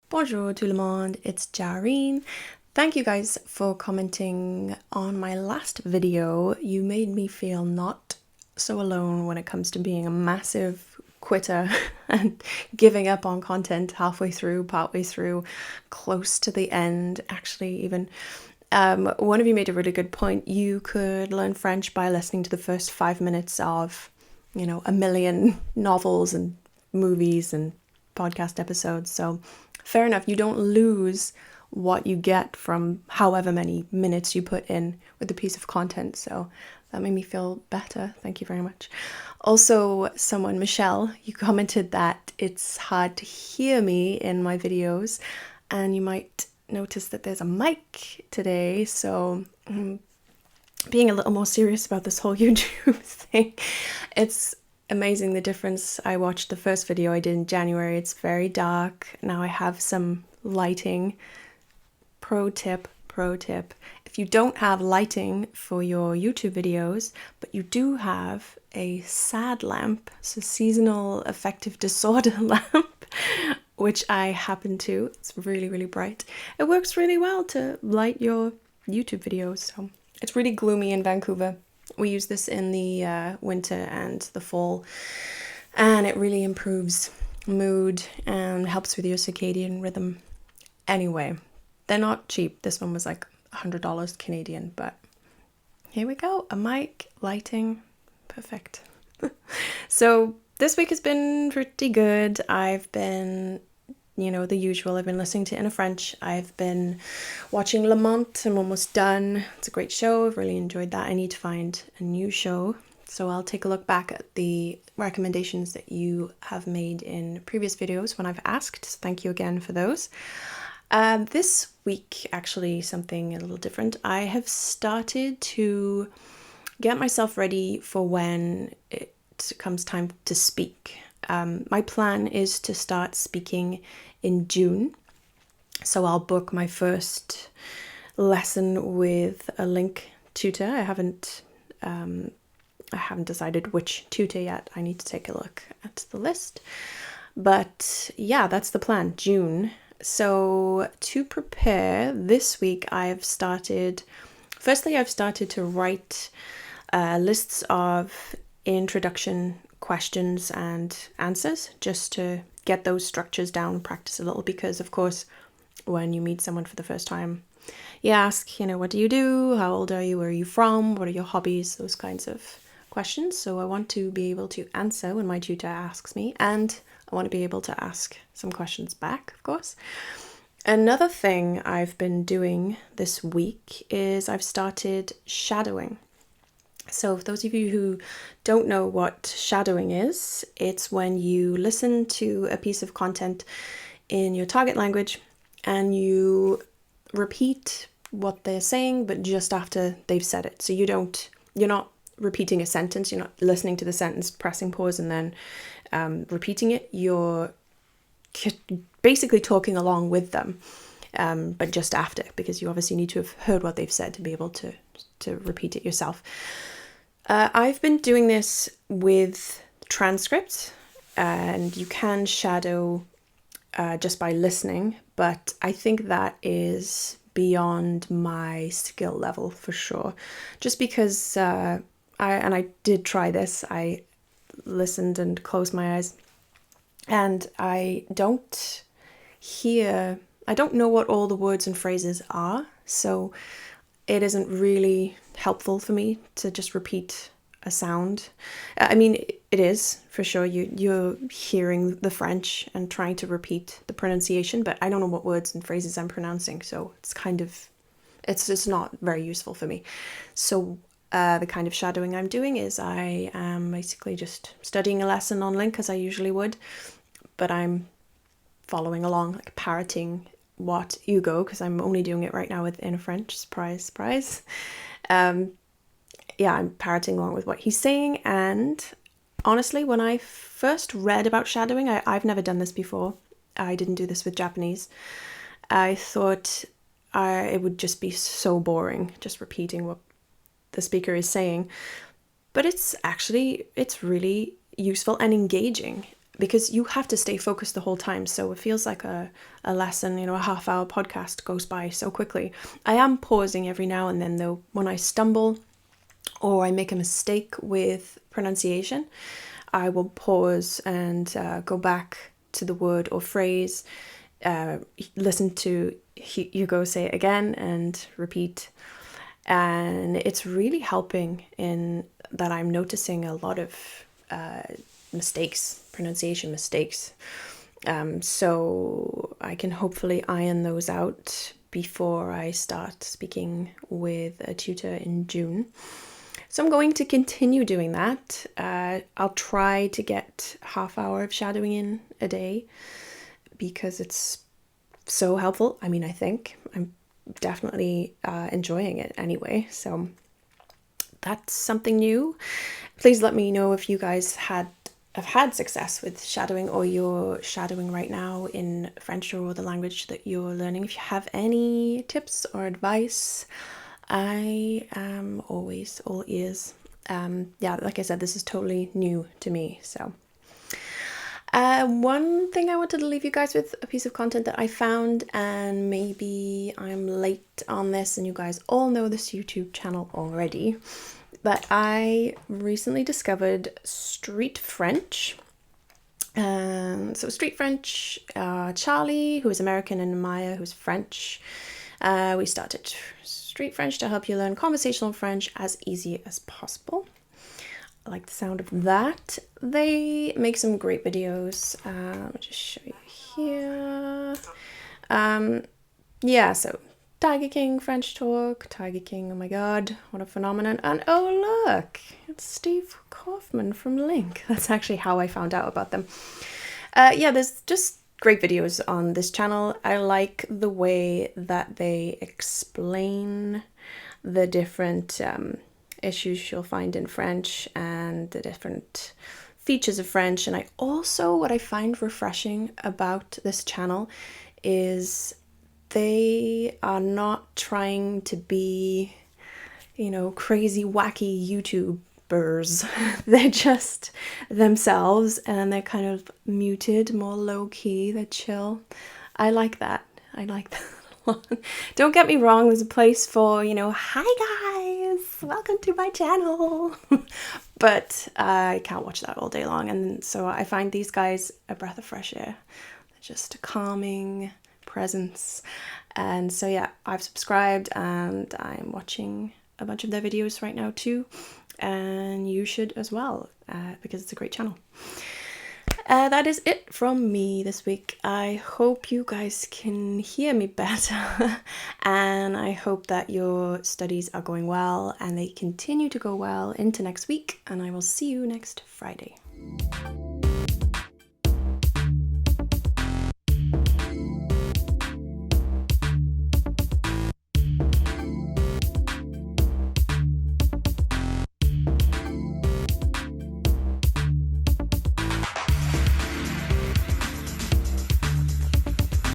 Bonjour tout le monde, it's Jareen. Thank you guys for commenting on my last video. You made me feel not so alone when it comes to being a massive quitter and giving up on content halfway through, partway through, close to the end, actually even. One of you made a really good point. You could learn French by listening to the first 5 minutes of, a million novels and movies and podcast episodes. So fair enough, you don't lose what you get from however many minutes you put in with a piece of content. So that made me feel better. Thank you very much. Also, Michelle, you commented that it's hard to hear me in my videos, and you might notice that there's a mic today. So being a little more serious about this whole YouTube thing, it's amazing the difference. I watched the first video I did in January. It's very dark. Now I have some lighting. Pro tip. If you don't have lighting for your YouTube videos, but you do have a SAD lamp, so seasonal affective disorder lamp, which I happen to, it's really, really bright. It works really well to light your YouTube videos. So it's really gloomy in Vancouver. We use this in the winter and the fall, and it really improves mood and helps with your circadian rhythm. Anyway, they're not cheap. This one was like $100 Canadian, but here we go. A mic, lighting, perfect. So this week has been pretty good. I've been, the usual. I've been listening to Inner French. I've been watching Lamont. I'm almost done. It's a great show. I've really enjoyed that. I need to find a new show. So I'll take a look back at the recommendations that you have made in previous videos when I've asked. So thank you again for those. This week, actually, something a little different. I have started to get myself ready for when it comes time to speak. My plan is to start speaking in June. So I'll book my first lesson with a LingQ tutor. I haven't decided which tutor yet. I need to take a look at the list. But yeah, that's the plan, June. So to prepare this week, I've started to write lists of introduction questions and answers just to get those structures down and practice a little, because of course when you meet someone for the first time you ask, what do you do, how old are you, where are you from, what are your hobbies, those kinds of questions. So I want to be able to answer when my tutor asks me, and I want to be able to ask some questions back, of course. Another thing I've been doing this week is I've started shadowing. So for those of you who don't know what shadowing is, it's when you listen to a piece of content in your target language and you repeat what they're saying, but just after they've said it. So you're not repeating a sentence, you're not listening to the sentence, pressing pause and then repeating it. You're basically talking along with them, but just after, because you obviously need to have heard what they've said to be able to repeat it yourself. I've been doing this with transcripts, and you can shadow just by listening, but I think that is beyond my skill level for sure. Just because I did try this. I listened and closed my eyes, and I don't know what all the words and phrases are, so it isn't really helpful for me to just repeat a sound. I mean, it is for sure. You're hearing the French and trying to repeat the pronunciation, but I don't know what words and phrases I'm pronouncing, so it's not very useful for me. So the kind of shadowing I'm doing is I am basically just studying a lesson on LingQ as I usually would, but I'm following along, like parroting what Hugo, because I'm only doing it right now with Inner French, surprise. I'm parroting along with what he's saying. And honestly, when I first read about shadowing, I've never done this before. I didn't do this with Japanese. I thought it would just be so boring, just repeating what the speaker is saying. But it's really useful and engaging, because you have to stay focused the whole time. So it feels like a lesson, you know, a half-hour podcast goes by so quickly. I am pausing every now and then though, when I stumble or I make a mistake with pronunciation. I will pause and go back to the word or phrase, listen to Hugo say it again and repeat. And it's really helping in that I'm noticing a lot of mistakes, pronunciation mistakes. So I can hopefully iron those out before I start speaking with a tutor in June. So I'm going to continue doing that. I'll try to get half-hour of shadowing in a day because it's so helpful. I mean, I think I'm definitely enjoying it anyway. So that's something new. Please let me know if you guys have had success with shadowing, or you're shadowing right now in French or the language that you're learning. If you have any tips or advice, I am always all ears. Yeah, like I said, this is totally new to me. So one thing I wanted to leave you guys with, a piece of content that I found, and maybe I'm late on this and you guys all know this YouTube channel already, but I recently discovered StreetFrench. So StreetFrench, Charlie, who is American, and Maya, who's French. We started StreetFrench to help you learn conversational French as easy as possible. I like the sound of that. They make some great videos. I'll just show you here. Yeah, so Tiger King French Talk, Tiger King, oh my god, what a phenomenon. And oh look, it's Steve Kaufman from Link. That's actually how I found out about them. Yeah, there's just great videos on this channel. I like the way that they explain the different issues you'll find in French and the different features of French. And I also, what I find refreshing about this channel is they are not trying to be, you know, crazy, wacky YouTubers. They're just themselves, and they're kind of muted, more low-key, they're chill. I like that. I like that a lot. Don't get me wrong, there's a place for, you know, hi guys, welcome to my channel. But I can't watch that all day long, and so I find these guys a breath of fresh air. They're just a calming presence. And so yeah, I've subscribed and I'm watching a bunch of their videos right now too, and you should as well, because it's a great channel. That is it from me this week. I hope you guys can hear me better and I hope that your studies are going well and they continue to go well into next week, and I will see you next Friday.